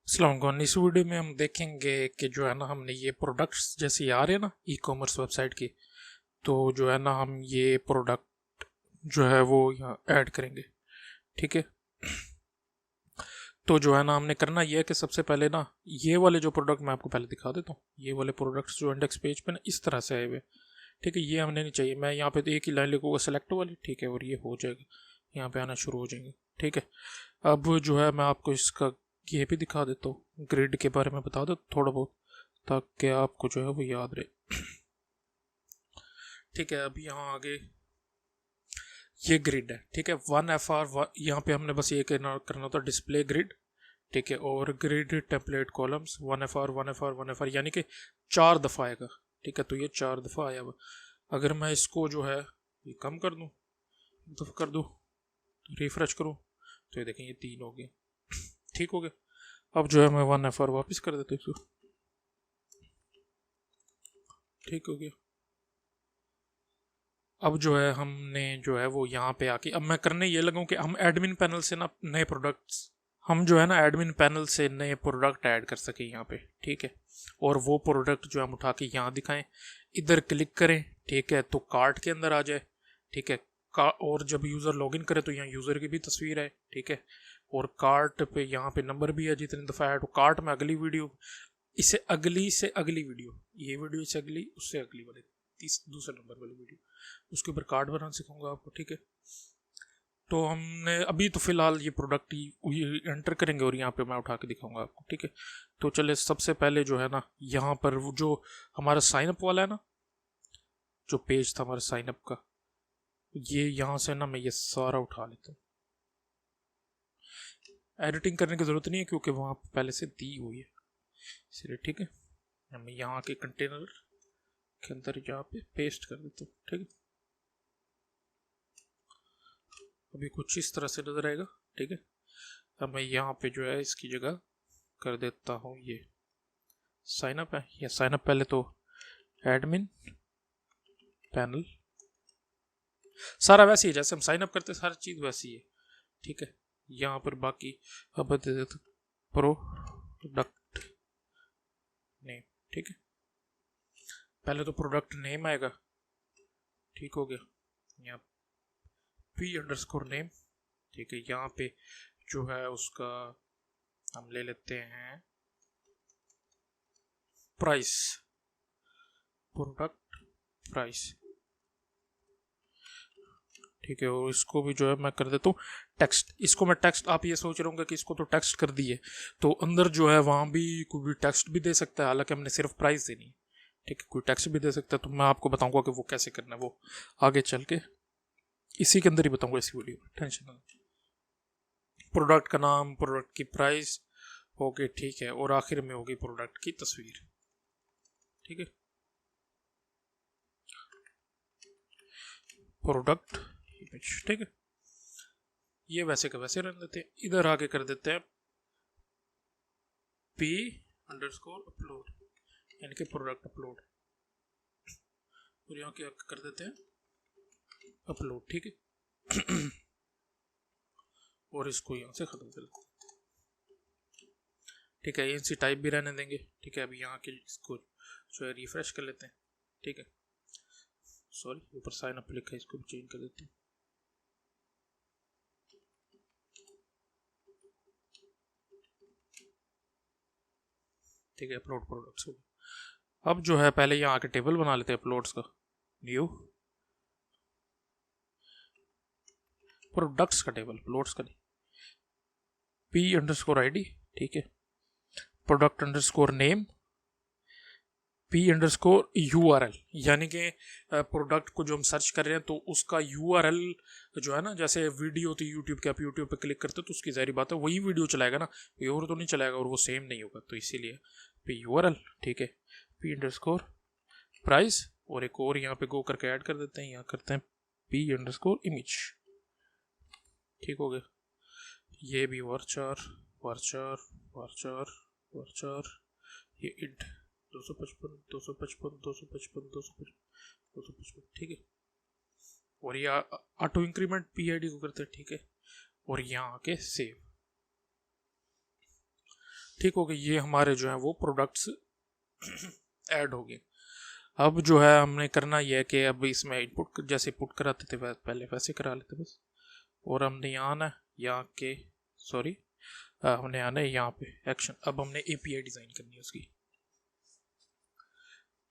अस्सलाम वालेकुम। इस वीडियो में हम देखेंगे कि जो है ना हमने ये प्रोडक्ट्स जैसे ये आ रहे हैं ना ई कॉमर्स वेबसाइट की, तो जो है ना हम ये प्रोडक्ट जो है वो यहाँ ऐड करेंगे। ठीक है, तो जो है ना हमने करना ये है कि सबसे पहले ना ये वाले जो प्रोडक्ट मैं आपको पहले दिखा देता हूँ, ये वाले प्रोडक्ट्स जो इंडेक्स पेज पे ना इस तरह से आए हुए। ठीक है, ये हमने नहीं चाहिए। मैं यहाँ पे तो एक ही लाइन लिखूँगा सेलेक्ट वाली, ठीक है, और ये हो जाएगा, यहाँ पे आना शुरू हो जाएंगे। ठीक है, अब जो है मैं आपको इसका ये भी दिखा देता हूँ, ग्रिड के बारे में बता दो थोड़ा बहुत, ताकि आपको जो है वो याद रहे। ठीक है, अब यहाँ आगे ये ग्रिड है। ठीक है, 1FR यहाँ पे हमने बस ये करना होता है, डिस्प्ले ग्रिड। ठीक है, और grid template columns 1FR 1FR 1FR यानी कि 4 दफ़ा आएगा। ठीक है, तो ये 4 दफ़ा आया हुआ। अगर मैं इसको जो है ये कम कर दूँ, दफ़ा कर दूँ, रिफ्रेश करूँ, तो ये देखें ये 3 हो गए। ठीक हो गया। अब जो है मैं 1FR वापस कर देता हूँ इसको। ठीक हो गया। अब जो है हमने जो है वो यहाँ पे आके अब मैं करने ये लगूँ कि हम एडमिन पैनल से ना नए प्रोडक्ट्स, हम जो है ना एडमिन पैनल से नए प्रोडक्ट ऐड कर सके यहाँ पे। ठीक है, और वो प्रोडक्ट जो हम उठा के यहाँ दिखाएं, इधर क्लिक करें, ठीक है, तो कार्ट के अंदर आ जाए। ठीक है, और जब यूज़र लॉगिन करे तो यहाँ यूज़र की भी तस्वीर है। ठीक है, और कार्ट पे यहाँ पे नंबर भी है जितनी दफ़ा ऐड हो। कार्ट में अगली वीडियो, इससे अगली से अगली वीडियो, ये वीडियो से अगली, उससे अगली वाली, दूसरे नंबर वाली वीडियो, उसके ऊपर कार्ड बनाना सिखाऊंगा आपको। ठीक है, तो हमने अभी तो फिलहाल ये प्रोडक्ट ही एंटर करेंगे और यहाँ पे मैं उठा के दिखाऊंगा आपको। ठीक है, तो चले सबसे पहले जो है ना यहाँ पर वो जो हमारा साइनअप वाला है ना, जो पेज था हमारा साइनअप का, ये यहाँ से ना मैं ये सारा उठा लेता हूँ। एडिटिंग करने की ज़रूरत नहीं है क्योंकि वहाँ पहले से दी हुई है, इसलिए। ठीक है, मैं यहाँ के कंटेनर के अंदर यहाँ पे पेस्ट कर देता हूँ। ठीक है, अभी कुछ इस तरह से नजर आएगा। ठीक है, अब मैं यहाँ पे जो है इसकी जगह कर देता हूँ ये साइनअप है, या साइनअप पहले तो एडमिन पैनल, सारा वैसे ही जैसे हम साइनअप करते हैं, सारी चीज़ वैसी है। ठीक है, यहाँ पर बाकी अब दे देते प्रोडक्ट नेम। ठीक है, पहले तो प्रोडक्ट नेम आएगा। ठीक हो गया, यहाँ P_name। ठीक है, यहाँ पे जो है उसका हम ले लेते हैं प्राइस, प्रोडक्ट प्राइस। ठीक है, और इसको भी जो है मैं कर देता हूँ टेक्स्ट। इसको मैं टेक्स्ट, आप ये सोच रहे होंगे कि इसको तो टेक्स्ट कर दिए, तो अंदर जो है वहाँ भी कोई भी टेक्स्ट भी दे सकता है, हालांकि हमने सिर्फ प्राइस देनी है। ठीक है, कोई टेक्स्ट भी दे सकता है, तो मैं आपको बताऊंगा कि वो कैसे करना है, वो आगे चल के इसी के अंदर ही बताऊंगा, इसी वीडियो में, टेंशन ना। प्रोडक्ट का नाम, प्रोडक्ट की प्राइस हो गई, ठीक है, और आखिर में होगी प्रोडक्ट की तस्वीर। ठीक है, प्रोडक्ट इमेज। ठीक है, ये वैसे का वैसे रन देते हैं। इधर आगे कर देते हैं P_upload यानी कि प्रोडक्ट अपलोड, और यहाँ क्या कर देते हैं अपलोड। ठीक है, और इसको यहाँ से खत्म कर देते हैं। ठीक है, एनसी टाइप भी रहने देंगे। ठीक है, अभी यहाँ के इसको जो है रिफ्रेश कर लेते हैं। ठीक है, सॉरी ऊपर साइन अप लिखा है, इसको भी चेंज कर देते हैं। ठीक है, अपलोड प्रोडक्ट्स हो गया। अब जो है पहले यहाँ आके टेबल बना लेते हैं अपलोड्स का, न्यू प्रोडक्ट्स का टेबल, अपलोड्स का नहीं। P_ID। ठीक है, प्रोडक्ट अंडरस्कोर नेम, P_URL यानी कि प्रोडक्ट को जो हम सर्च कर रहे हैं तो उसका URL जो है ना, जैसे वीडियो होती है यूट्यूब के, आप यूट्यूब पे क्लिक करते हो तो उसकी जाहिर बात है वही वीडियो चलाएगा ना, कोई और तो नहीं चलाएगा, और वो सेम नहीं होगा, तो इसीलिए P_URL। ठीक है, P_प्राइस, और एक और यहाँ पे गो करके ऐड कर देते हैं, यहाँ करते हैं P_image। ठीक हो गया, ये भी वर्चार वर्चार वर्चार वर्चार, ये इंट 255 255 255 255। ठीक है, और ये ऑटो इंक्रीमेंट PID को करते हैं। ठीक है, और यहाँ आके सेव। ठीक हो गया, ये हमारे जो है वो प्रोडक्ट्स ऐड हो गए। अब जो है हमने करना यह है कि अब इसमें इनपुट जैसे पुट कराते थे पहले वैसे करा लेते बस। और हमने यहाँ आना है, यहाँ के सॉरी हमने आना है यहाँ पे एक्शन। अब हमने एपीआई डिज़ाइन करनी है उसकी।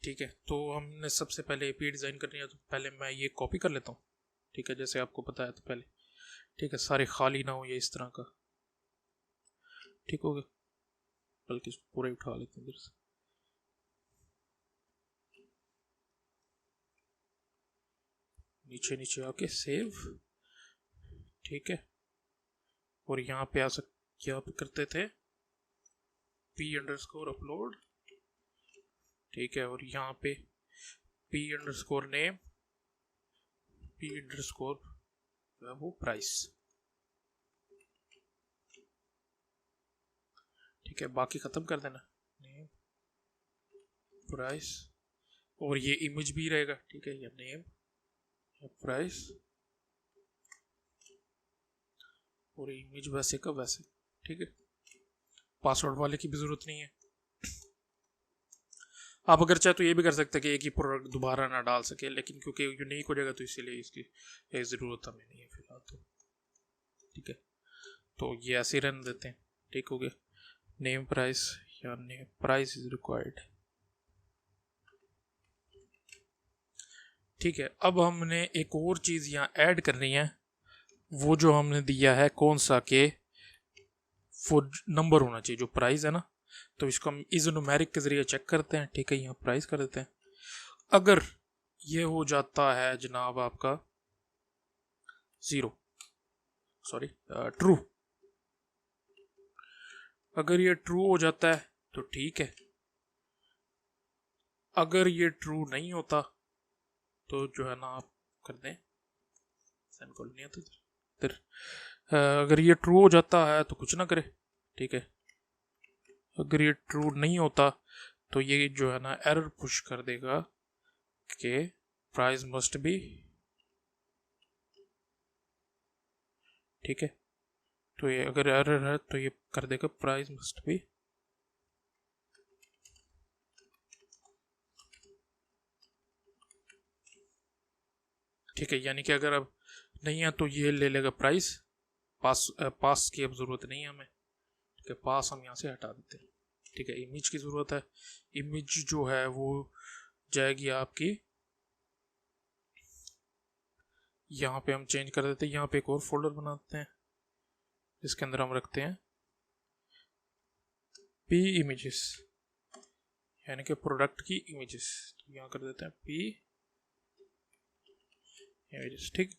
ठीक है, तो हमने सबसे पहले एपीआई डिज़ाइन करनी है, तो पहले मैं ये कॉपी कर लेता हूँ। ठीक है, जैसे आपको पता है तो पहले। ठीक है, सारे खाली ना हो ये इस तरह का। ठीक हो गया, बल्कि पूरा ही उठा लेते हैं इधर से। नीचे नीचे आके सेव। ठीक है, और यहाँ पे यहाँ पे करते थे p_upload। ठीक है, और यहाँ पे p_name p_ वो प्राइस। ठीक है, बाकी खत्म कर देना, नेम प्राइस, और ये इमेज भी रहेगा। ठीक है, या नेम या प्राइस और इमेज वैसे का वैसे। ठीक है, पासवर्ड वाले की भी जरूरत नहीं है। आप अगर चाहे तो ये भी कर सकते हैं कि एक ही प्रोडक्ट दोबारा ना डाल सके, लेकिन क्योंकि यूनिक हो जाएगा तो इसीलिए इसकी ज़रूरत हमें नहीं है फिलहाल तो। ठीक है, तो ये ऐसे ही रहने देते हैं। ठीक हो गया, नेम प्राइस या नेम प्राइस इज रिक्वायर्ड। ठीक है, अब हमने एक और चीज़ यहाँ ऐड करनी है, वो जो हमने दिया है कौन सा के वो नंबर होना चाहिए जो प्राइस है ना, तो इसको हम इज न्यूमेरिक के जरिए चेक करते हैं। ठीक है, यहाँ प्राइस कर देते हैं। अगर ये हो जाता है जनाब आपका 0 सॉरी ट्रू, अगर ये ट्रू हो जाता है तो ठीक है। अगर ये ट्रू नहीं होता तो जो है ना आप कर दें सेमीकोलन नहीं आता इधर। अगर ये ट्रू हो जाता है तो कुछ ना करे। ठीक है, अगर ये ट्रू नहीं होता तो ये जो है ना एरर पुश कर देगा कि प्राइस मस्ट बी। ठीक है, तो ये अगर एरर है तो ये कर देगा प्राइस मस्ट बी। ठीक है, यानी कि अगर अब नहीं है तो ये ले लेगा प्राइस। पास की अब ज़रूरत नहीं है हमें। ठीक है, पास हम यहाँ से हटा देते हैं। ठीक है, इमेज की ज़रूरत है। इमेज जो है वो जाएगी आपकी, यहाँ पे हम चेंज कर देते हैं। यहाँ पे एक और फोल्डर बनाते हैं, इसके अंदर हम रखते हैं p images, यानी कि प्रोडक्ट की इमेजेस। तो यहाँ कर देते हैं p images। ठीक,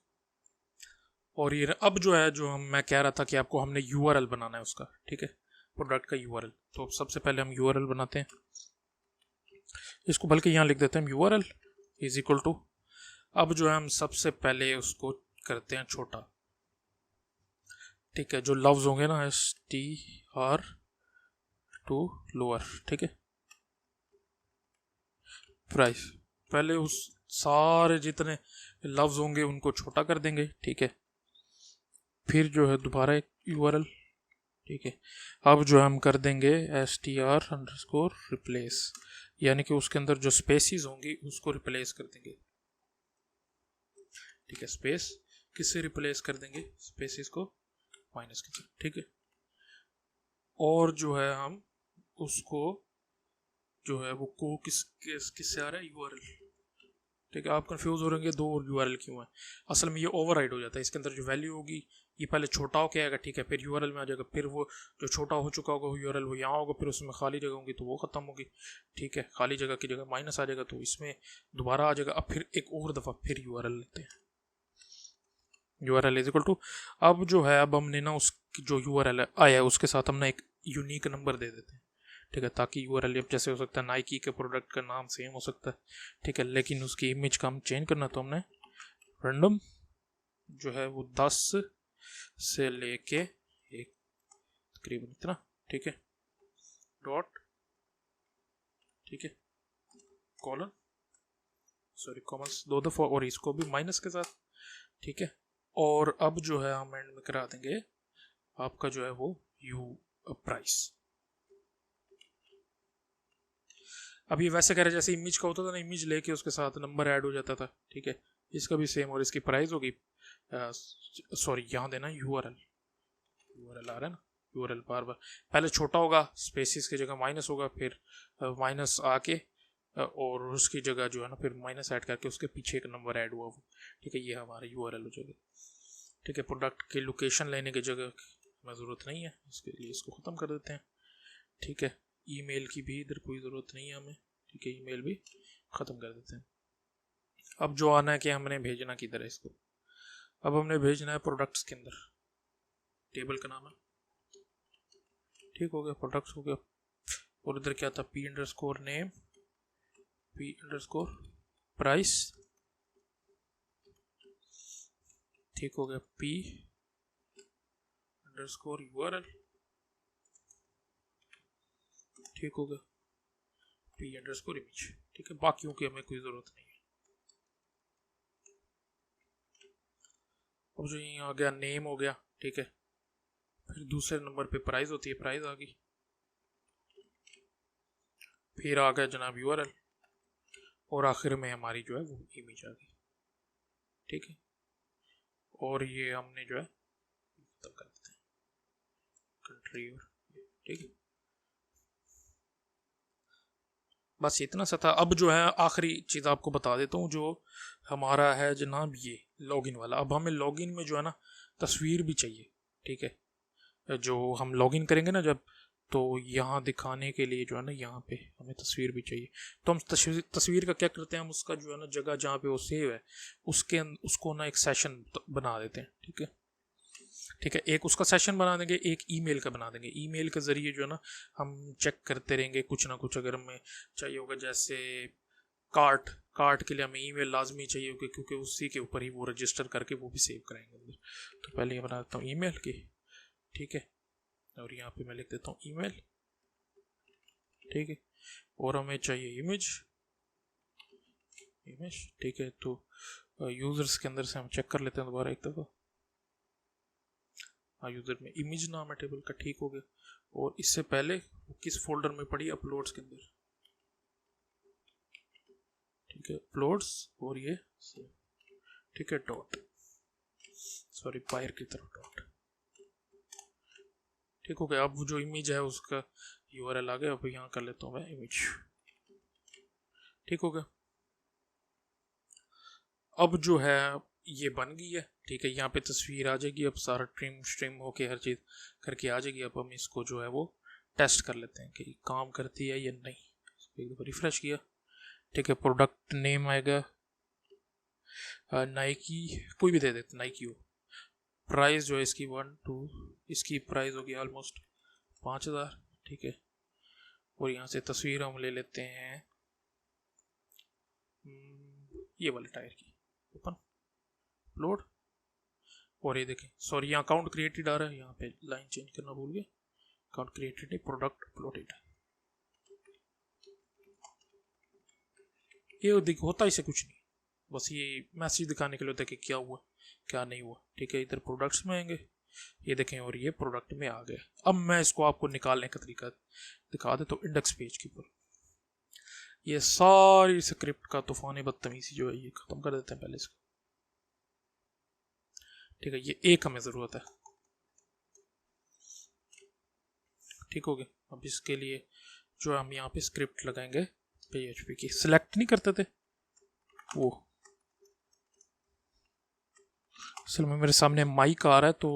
और ये अब जो है जो मैं कह रहा था कि आपको हमने URL बनाना है उसका। ठीक है, प्रोडक्ट का URL। तो सबसे पहले हम URL बनाते हैं, इसको बल्कि यहाँ लिख देते हैं URL इज इक्वल टू। अब जो है हम सबसे पहले उसको करते हैं छोटा। ठीक है, जो लफ्ज होंगे ना STR टू लोअर। ठीक है, प्राइस पहले उस सारे जितने लफ्ज होंगे उनको छोटा कर देंगे। ठीक है, फिर जो है दोबारा एक URL। ठीक है, अब जो हम कर देंगे str_replace, यानी कि उसके अंदर जो स्पेसिस होंगी उसको रिप्लेस कर देंगे। ठीक है, स्पेस किससे रिप्लेस कर देंगे, स्पेसिस को माइनस के साथ। ठीक है, और जो है हम उसको जो है वो को किससे आ रहा है URL। ठीक है, आप कंफ्यूज हो रहे हैं दो URL क्यों है। असल में ये ओवरराइड हो जाता है, इसके अंदर जो वैल्यू होगी ये पहले छोटा होके आएगा। ठीक है, फिर URL में आ जाएगा, फिर वो जो छोटा हो चुका होगा वो URL वो यहाँ होगा, फिर उसमें खाली जगह होगी तो वो ख़त्म होगी। ठीक है, खाली जगह की जगह माइनस आ जाएगा तो इसमें दोबारा आ जाएगा। अब फिर एक और दफ़ा फिर URL लेते हैं, URL इज इक्वल टू। अब जो है अब हमने ना उस जो URL आया है उसके साथ हम ना एक यूनिक नंबर दे देते हैं। ठीक है, ताकि URL अब जैसे हो सकता है नाइकी के प्रोडक्ट का नाम सेम हो सकता है। ठीक है, लेकिन उसकी इमेज का हम चेंज करना, तो हमने रैंडम जो है वो 10 से लेके एक तकरीबन इतना। ठीक है, डॉट। ठीक है, कॉलन सॉरी कॉमन्स 2 दफ़ा, और इसको भी माइनस के साथ। ठीक है, और अब जो है हम एंड में करा देंगे आपका जो है वो प्राइस। अब ये वैसे कह रहे जैसे इमेज का होता था ना, इमेज लेके उसके साथ नंबर ऐड हो जाता था, ठीक है, इसका भी सेम। और इसकी प्राइस होगी, सॉरी यहाँ देना यूआरएल, यूआरएल आ रहा है ना, यूआरएल बार बार पहले छोटा होगा, स्पेसिस की जगह माइनस होगा, फिर माइनस आके और उसकी जगह जो है ना फिर माइनस ऐड करके उसके पीछे एक नंबर ऐड हुआ वो, ठीक है, ये हमारा यूआरएल हो जाएगा, ठीक है। प्रोडक्ट की लोकेशन लेने की जगह में ज़रूरत नहीं है, इसके लिए इसको ख़त्म कर देते हैं, ठीक है। ईमेल की भी इधर कोई ज़रूरत नहीं है हमें, ठीक है, ईमेल भी ख़त्म कर देते हैं। अब जो आना है कि हमने भेजना किधर है इसको, अब हमने भेजना है प्रोडक्ट्स के अंदर, टेबल का नाम है, ठीक हो गया, प्रोडक्ट्स हो गया। और इधर क्या था, P under score name, P under score price, ठीक हो गया, पी अंडर स्कोर यूआरएल, ठीक हो गया, पी अंडर स्कोर इमेज, ठीक है। बाकियों की हमें कोई ज़रूरत नहीं है। अब जो ये आ गया नेम हो गया, ठीक है, फिर दूसरे नंबर पे प्राइस होती है, प्राइस आ गई, फिर आ गया जनाब यूआरएल, और आखिर में हमारी जो है वो इमेज आ गई, ठीक है। और ये हमने जो है खत्म कर देते हैं, कंट्री, और ठीक है, बस इतना सा था। अब जो है आखिरी चीज़ आपको बता देता हूँ, जो हमारा है जनाब ये लॉगिन वाला। अब हमें लॉगिन में जो है ना तस्वीर भी चाहिए, ठीक है, जो हम लॉगिन करेंगे ना जब, तो यहाँ दिखाने के लिए जो है ना यहाँ पे हमें तस्वीर भी चाहिए। तो हम तस्वीर का क्या करते हैं, हम उसका जो है ना जगह जहाँ पे वो सेव है उसके उसको ना एक सेशन बना देते हैं, ठीक है, ठीक है। एक उसका सेशन बना देंगे, एक ईमेल का बना देंगे, ईमेल के ज़रिए जो है ना हम चेक करते रहेंगे कुछ ना कुछ, अगर हमें चाहिए होगा, जैसे कार्ट, कार्ट के लिए हमें ईमेल लाजमी चाहिए होगी, क्योंकि उसी के ऊपर ही वो रजिस्टर करके वो भी सेव कराएंगे। तो पहले ये बना देता हूँ ईमेल की, ठीक है, और यहाँ पे मैं लिख देता हूँ ईमेल, ठीक है। और हमें चाहिए इमेज, इमेज, ठीक है। तो यूज़र्स के अंदर से हम चेक कर लेते हैं दोबारा एक दफ़ा, यूज़र में इमेज नाम है टेबल का, ठीक हो गया। और इससे पहले किस फोल्डर में पड़ी, अपलोड्स के अंदर, ठीक है, अपलोड्स, और ये ठीक है डॉट, सॉरी पायर की तरफ डॉट, ठीक हो गया। अब जो इमेज है उसका यूआरएल आ गया, अब यहाँ कर लेता हूँ मैं इमेज, ठीक हो गया। अब जो है ये बन गई है, ठीक है, यहाँ पे तस्वीर आ जाएगी, अब सारा ट्रिम स्ट्रिम होके हर चीज़ करके आ जाएगी। अब हम इसको जो है वो टेस्ट कर लेते हैं कि काम करती है या नहीं। एक दफ़ा रिफ्रेश किया, ठीक है, प्रोडक्ट नेम आएगा नाइकी, कोई भी दे देते, नाइकी हो। प्राइस जो है इसकी 1 2, इसकी प्राइस होगी ऑलमोस्ट 5000, ठीक है। और यहाँ से तस्वीर हम ले लेते हैं ये वाले टायर की, ओपन, अपलोड, और ये देखें, सॉरी यहाँ अकाउंट क्रिएटेड आ रहा है, यहाँ पे लाइन चेंज करना भूल गए, अकाउंट क्रिएटेड नहीं, प्रोडक्ट अपलोडेड। ये देख होता इसे कुछ नहीं, बस ये मैसेज दिखाने के लिए होता है कि क्या हुआ क्या नहीं हुआ, ठीक है। इधर प्रोडक्ट्स में आएंगे, ये देखें, और ये प्रोडक्ट में आ गया। अब मैं इसको आपको निकालने का तरीका दिखा देता हूँ। इंडेक्स पेज के ऊपर ये सारी स्क्रिप्ट का तूफान बदतमीजी जो है ये खत्म कर देते हैं पहले इसको, ठीक है। ये एक हमें ज़रूरत है, ठीक हो गया। अब इसके लिए जो हम यहाँ पे स्क्रिप्ट लगाएंगे PHP की, सिलेक्ट नहीं करते थे वो, असल में मेरे सामने माइक आ रहा है तो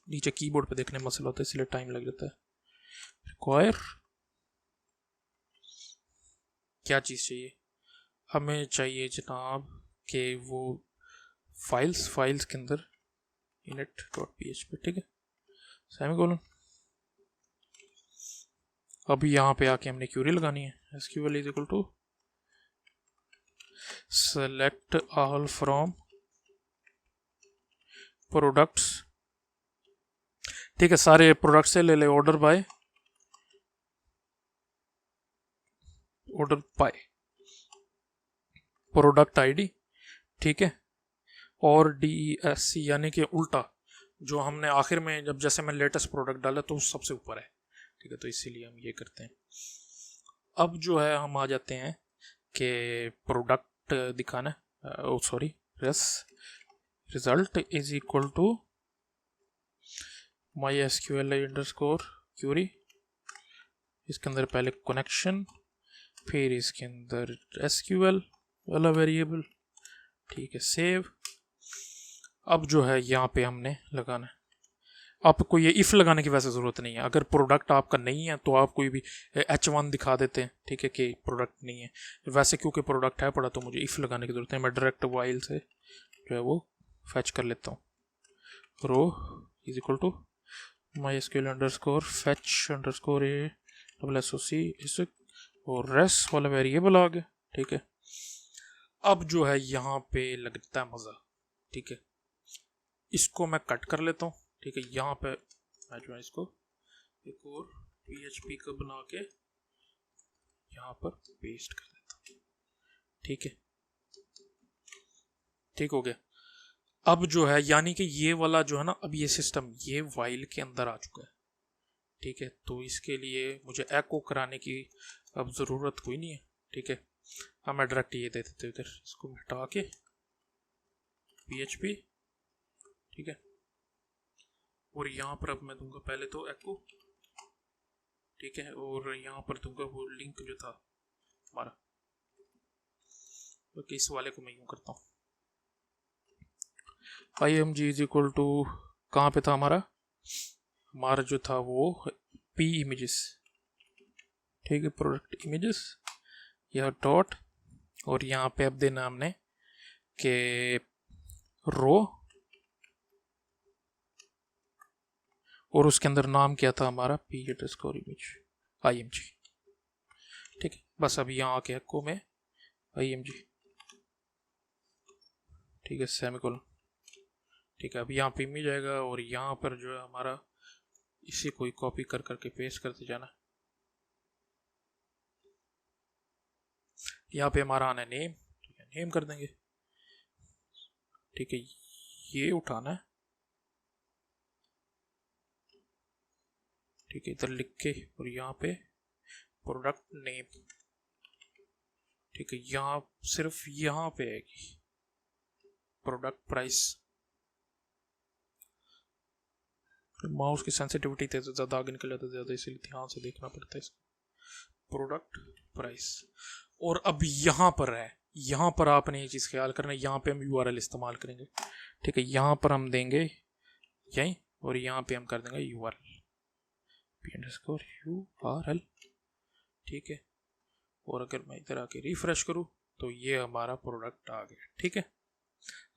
नीचे कीबोर्ड पे देखने में मसला होता है, इसलिए टाइम लग जाता है। रिक्वायर क्या चीज़ चाहिए हमें, चाहिए जनाब कि वो फाइल्स के अंदर init.php, ठीक है, सेमीकोलन। अभी यहाँ पे आके हमने क्यूरी लगानी है, SQL is equal to select all from products, ठीक है, सारे प्रोडक्ट से ले ले, ऑर्डर बाय प्रोडक्ट आईडी, ठीक है, और DESC यानी कि उल्टा, जो हमने आखिर में जब जैसे मैं लेटेस्ट प्रोडक्ट डाला तो सबसे ऊपर है, ठीक है, तो इसीलिए हम ये करते हैं। अब जो है हम आ जाते हैं कि प्रोडक्ट दिखाना, oh sorry, result is equal to MySQLi_query। इसके अंदर पहले कनेक्शन, फिर इसके अंदर SQL वाला वेरिएबल, ठीक है, सेव। अब जो है यहाँ पे हमने लगाना है, आपको ये इफ़ लगाने की वैसे ज़रूरत नहीं है। अगर प्रोडक्ट आपका नहीं है तो आप कोई भी H1 दिखा देते हैं, ठीक है, कि प्रोडक्ट नहीं है। वैसे क्योंकि प्रोडक्ट है पड़ा तो मुझे इफ़ लगाने की ज़रूरत है। मैं डायरेक्ट वाइल से जो है वो फैच कर लेता हूँ, रो इज इक्वल टू MySQL_fetch_a_SOC और रेस वाला वेरिएबल आ गया, ठीक है। अब जो है यहाँ पे लगता है मज़ा, ठीक है। इसको मैं कट कर लेता हूँ, ठीक है। यहाँ पे मैं जो है इसको एक और PHP का बना के यहाँ पर पेस्ट कर देता हूँ, ठीक है। ठीक हो गया। अब जो है यानी कि ये वाला जो है ना, अब ये सिस्टम ये वाइल के अंदर आ चुका है, ठीक है। तो इसके लिए मुझे एको कराने की अब ज़रूरत कोई नहीं है, ठीक है। हम डायरेक्ट ये दे देते इधर, इसको हटा के PHP, ठीक है। और यहाँ पर अब मैं दूंगा पहले तो एको, ठीक है। और यहाँ पर दूंगा वो लिंक जो था हमारा, तो इस वाले को मैं यूँ करता हूँ, img इज इक्वल टू, कहाँ पे था हमारा जो था वो p images, ठीक है, प्रोडक्ट इमेजेस, यह डॉट, और यहाँ पे अब देना हमने के रो, और उसके अंदर नाम क्या था हमारा p_image img, ठीक है। बस अभी यहाँ आके एको में img, ठीक है, सेमीकोलन, ठीक है। अब यहाँ पे इमेज आएगा और यहाँ पर जो है हमारा इसी को कॉपी कर करके पेस्ट करते जाना। यहाँ पे हमारा आना है नेम, नेम कर देंगे, ठीक है। ये उठाना है, ठीक है, इधर लिख के, और यहाँ पे प्रोडक्ट नेम, ठीक है। यहाँ सिर्फ यहाँ पे आएगी प्रोडक्ट प्राइस। माउस की सेंसिटिविटी तो ज़्यादा आगे निकल जाता है ज़्यादा, इसलिए ध्यान से देखना पड़ता है इसको। प्रोडक्ट प्राइस, और अब यहाँ पर है, यहाँ पर आपने ये चीज़ ख्याल करना है, यहाँ पे हम URL इस्तेमाल करेंगे, ठीक है। यहाँ पर हम देंगे यहीं, और यहाँ पे हम कर देंगे URL, ठीक है। और अगर मैं इधर आके रिफ्रेश करूँ तो ये हमारा प्रोडक्ट आ गया, ठीक है।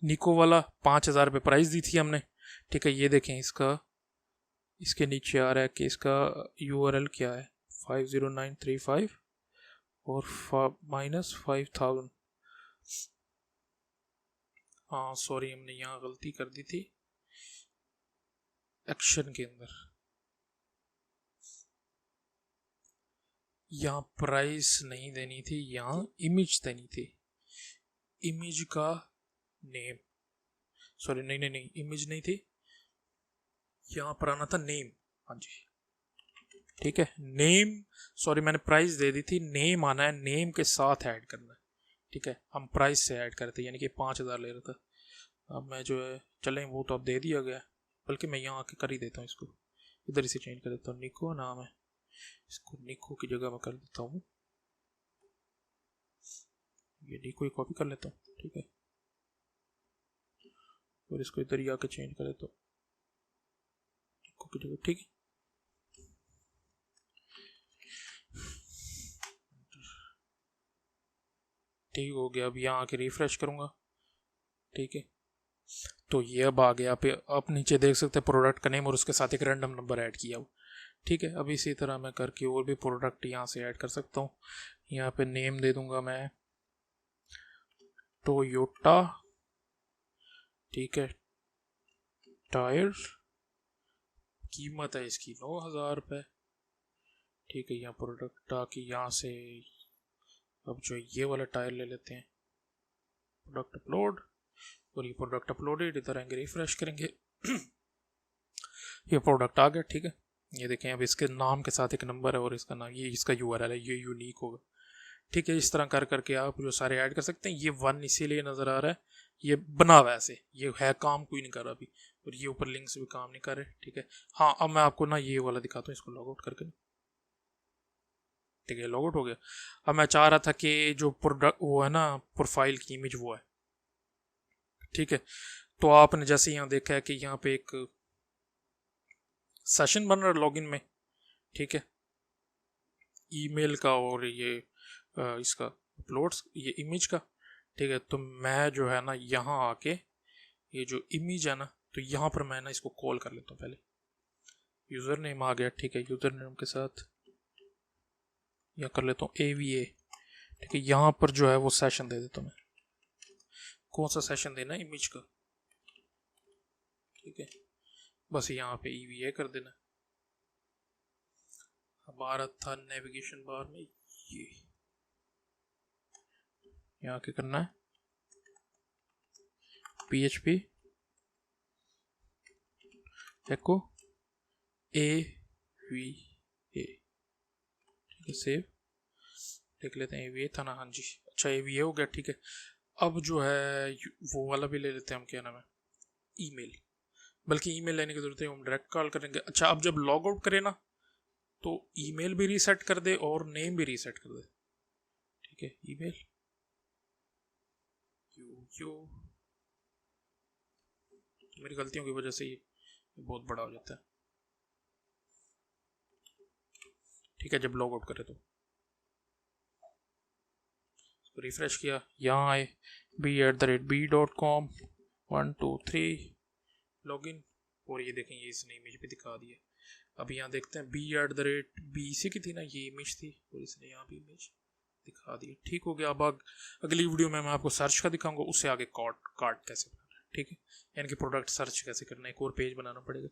निको वाला 5,000 रुपये प्राइस दी थी हमने, ठीक है। ये देखें, इसके नीचे आ रहा है कि इसका URL क्या है, 50935 और -5000। हाँ सॉरी, हमने यहाँ गलती कर दी थी एक्शन के अंदर। यहाँ प्राइस नहीं देनी थी, यहाँ इमेज देनी थी, इमेज का नेम, सॉरी नहीं इमेज नहीं थी, यहाँ पर आना था नेम, हाँ जी, ठीक है। नेम, सॉरी मैंने प्राइस दे दी थी, नेम आना है, नेम के साथ ऐड करना है, ठीक है। हम प्राइस से ऐड करते, यानी कि 5,000 ले रहा था। अब मैं जो है, चलें वो तो अब दे दिया गया, बल्कि मैं यहाँ आके कर ही देता हूँ, इसको इधर से चेंज कर देता हूँ। निको नाम है, इसको निको की जगह मैं कर देता हूँ, ये निको ही कॉपी कर लेता हूँ, ठीक है। और इसको इधर ही आके चेंज कर देता हूँ निको की जगह, ठीक है। ठीक हो गया। अब यहाँ आके रिफ्रेश करूँगा, ठीक है। तो ये अब आ गया, आप नीचे देख सकते हैं प्रोडक्ट का नेम और उसके साथ एक रैंडम नंबर ऐड किया हुआ, ठीक है। अब इसी तरह मैं करके और भी प्रोडक्ट यहाँ से ऐड कर सकता हूँ। यहाँ पे नेम दे दूंगा मैं टोयोटा, ठीक है, टायर, कीमत है इसकी 9,000 रुपये, ठीक है। यहाँ प्रोडक्ट आके यहाँ से अब जो ये वाला टायर ले लेते हैं, प्रोडक्ट अपलोड, और ये प्रोडक्ट अपलोडेड, इधर आएंगे रिफ्रेश करेंगे ये प्रोडक्ट आ गया, ठीक है। ये देखें, अब इसके नाम के साथ एक नंबर है और इसका नाम, ये इसका यूआरएल है, ये यूनिक होगा। ठीक है, इस तरह कर करके आप जो सारे ऐड कर सकते हैं। ये 1 इसीलिए नज़र आ रहा है, ये बना हुआ है ऐसे, ये है काम कोई नहीं कर रहा अभी, और ये ऊपर लिंक्स भी काम नहीं कर रहे। ठीक है, हाँ अब मैं आपको ना ये वाला दिखाता हूँ, इसको लॉग आउट करके। ठीक है, लॉग आउट हो गया। अब मैं चाह रहा था कि जो प्रोडक्ट वो है ना, प्रोफाइल की इमेज वो है। ठीक है, तो आपने जैसे यहाँ देखा है कि यहाँ पे एक सेशन बन रहा है लॉगिन में। ठीक है, ईमेल का और ये इसका अपलोड्स, ये इमेज का। ठीक है, तो मैं जो है ना यहाँ आके ये जो इमेज है ना, तो यहाँ पर मैं ना इसको कॉल कर लेता हूँ पहले। यूज़र नेम आ गया। ठीक है, यूज़र नेम के साथ यहाँ कर लेता हूँ AVA। ठीक है, यहाँ पर जो है वो सेशन दे देता हूँ मैं। कौन सा सेशन देना है? इमेज का। ठीक है, बस यहाँ पे EVA कर देना। हमारा था नेविगेशन बार में, ये यहाँ क्या करना है, PHP एको AVA। ठीक है, सेव देख लेते हैं। AVA था ना? हाँ जी, अच्छा AVA हो गया। ठीक है, अब जो है वो वाला भी ले लेते हैं हम, क्या नाम है, ईमेल। बल्कि ईमेल लेने की जरूरत है, हम डायरेक्ट कॉल करेंगे। अच्छा, अब जब लॉग आउट करें ना, तो ईमेल भी रीसेट कर दे और नेम भी रीसेट कर दे। ठीक है, ईमेल यू मेरी गलतियों की वजह से ये बहुत बड़ा हो जाता है। ठीक है, जब लॉग आउट करे तो रिफ्रेश किया, यहाँ आए b@b.com 1 2 3 लॉगिन, और ये देखें, ये इसने इमेज भी दिखा दी है। अब यहाँ देखते हैं b@b से की थी ना ये इमेज थी, और इसने यहाँ भी इमेज दिखा दी। ठीक हो गया। अब अगली वीडियो में मैं आपको सर्च का दिखाऊंगा, उससे आगे कार्ड कैसे बनाना है। ठीक है, यानी कि प्रोडक्ट सर्च कैसे करना है, एक और पेज बनाना पड़ेगा।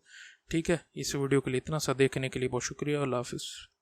ठीक है, इस वीडियो के लिए इतना सा देखने के लिए बहुत शुक्रिया। अल्लाह हाफिज़।